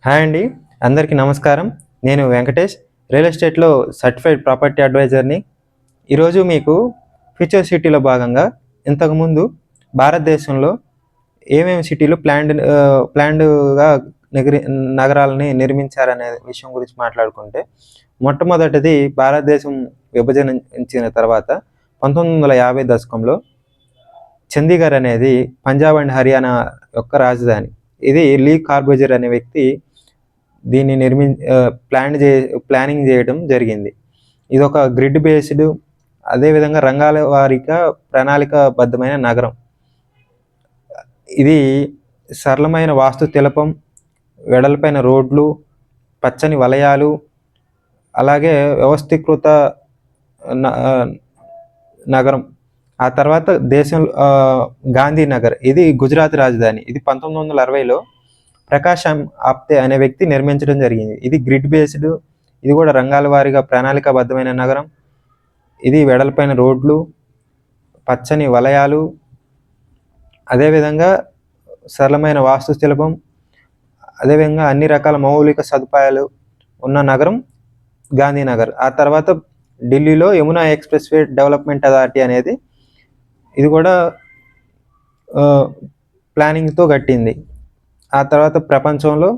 Hi అండి. అందరికీ నమస్కారం. నేను వెంకటేష్. రియల్ ఎస్టేట్‌లో సర్టిఫైడ్ ప్రాపర్టీ అడ్వైజర్‌ని. ఈరోజు మీకు ఫ్యూచర్ సిటీలో భాగంగా ఇంతకుముందు భారతదేశంలో ఏమేమి సిటీలు ప్లాన్డ్‌గా నగరి నగరాలని నిర్మించారనే విషయం గురించి మాట్లాడుకుంటే, మొట్టమొదటిది భారతదేశం విభజనించిన తర్వాత 1950 దశకంలో చండీగఢ్ అనేది పంజాబ్ అండ్ హర్యానా యొక్క రాజధాని. ఇది లీ కార్బుజియర్ అనే వ్యక్తి దీన్ని ప్లానింగ్ చేయడం జరిగింది. ఇదొక గ్రిడ్ బేస్డ్, అదేవిధంగా రంగాల వారీగా ప్రణాళికాబద్ధమైన నగరం. ఇది సరళమైన వాస్తు తిలపం, వెడల్పైన రోడ్లు, పచ్చని వలయాలు, అలాగే వ్యవస్థీకృత నగరం. ఆ తర్వాత గాంధీనగర్, ఇది గుజరాత్ రాజధాని. ఇది 1960లో ప్రకాష్ ఆప్తే అనే వ్యక్తి నిర్మించడం జరిగింది. ఇది గ్రిడ్ బేస్డ్, ఇది కూడా రంగాల వారీగా ప్రణాళికాబద్ధమైన నగరం. ఇది వెడల్పైన రోడ్లు, పచ్చని వలయాలు, అదేవిధంగా సరళమైన వాస్తు శిల్పం, అదేవిధంగా అన్ని రకాల మౌలిక సదుపాయాలు ఉన్న నగరం గాంధీనగర్. ఆ తర్వాత ఢిల్లీలో Yamuna express way development authority అనేది, ఇది కూడా ప్లానింగ్తో కట్టింది. ఆ తర్వాత ప్రపంచంలో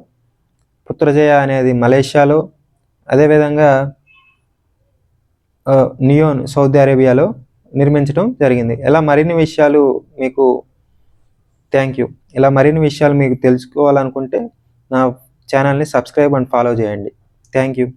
పుత్రజయ అనేది మలేషియాలో, అదేవిధంగా నియోన్ సౌదీ అరేబియాలో నిర్మించడం జరిగింది. ఇలా మరిన్ని విషయాలు మీకు తెలుసుకోవాలనుకుంటే నా ఛానల్ని సబ్స్క్రైబ్ అండ్ ఫాలో చేయండి. Thank you.